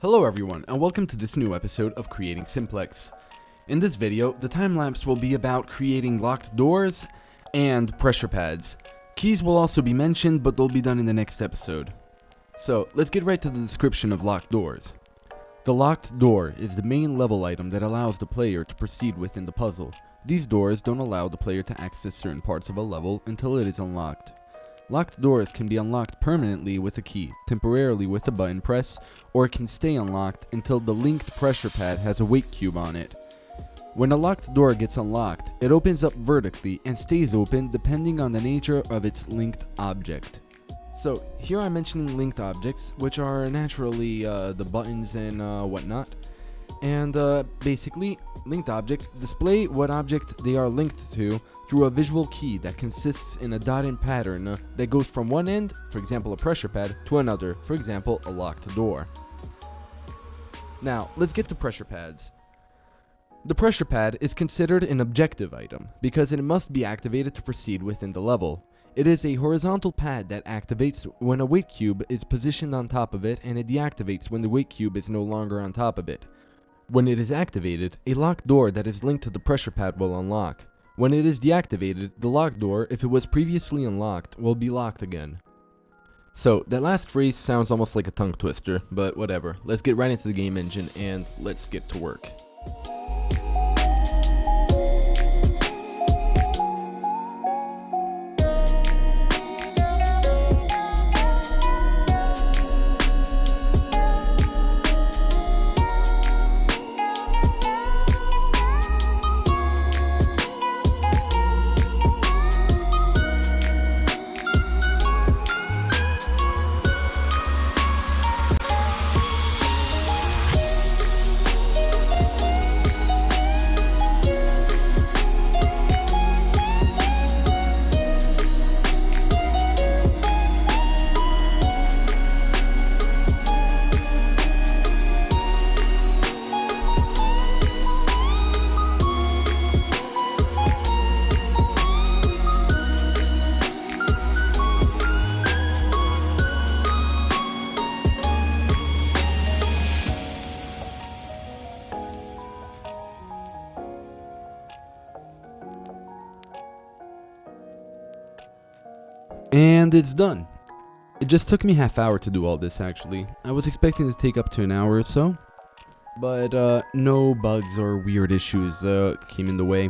Hello everyone, and welcome to this new episode of Creating Simplex. In this video, the time-lapse will be about creating locked doors and pressure pads. Keys will also be mentioned, but they'll be done in the next episode. So, let's get right to the description of locked doors. The locked door is the main level item that allows the player to proceed within the puzzle. These doors don't allow the player to access certain parts of a level until it is unlocked. Locked doors can be unlocked permanently with a key, temporarily with a button press, or it can stay unlocked until the linked pressure pad has a weight cube on it. When a locked door gets unlocked, it opens up vertically and stays open depending on the nature of its linked object. So here I'm mentioning linked objects, which are naturally the buttons and whatnot. And basically, linked objects display what object they are linked to through a visual key that consists in a dotted pattern that goes from one end, for example a pressure pad, to another, for example a locked door. Now, let's get to pressure pads. The pressure pad is considered an objective item because it must be activated to proceed within the level. It is a horizontal pad that activates when a weight cube is positioned on top of it, and it deactivates when the weight cube is no longer on top of it. When it is activated, a locked door that is linked to the pressure pad will unlock. When it is deactivated, the locked door, if it was previously unlocked, will be locked again. So, that last phrase sounds almost like a tongue twister, but whatever. Let's get right into the game engine and let's get to work. And it's done. It just took me half hour to do all this actually. I was expecting to take up to an hour or so, but no bugs or weird issues came in the way.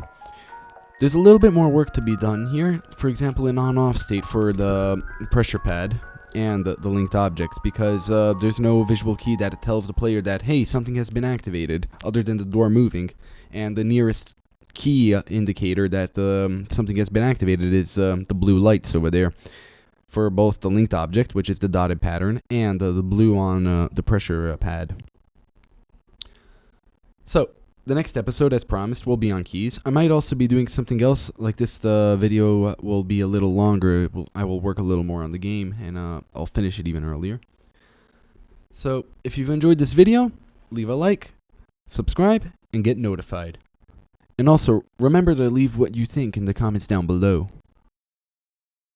There's a little bit more work to be done here, for example an on-off state for the pressure pad and the linked objects, because there's no visual key that tells the player that hey, something has been activated other than the door moving, and the nearest key indicator that something has been activated is the blue lights over there for both the linked object, which is the dotted pattern, and the blue on the pressure pad. So the next episode, as promised, will be on keys. I might also be doing something else like this. The video will be a little longer. I will work a little more on the game, and I'll finish it even earlier. So if you've enjoyed this video, leave a like, subscribe, and get notified. And also, remember to leave what you think in the comments down below.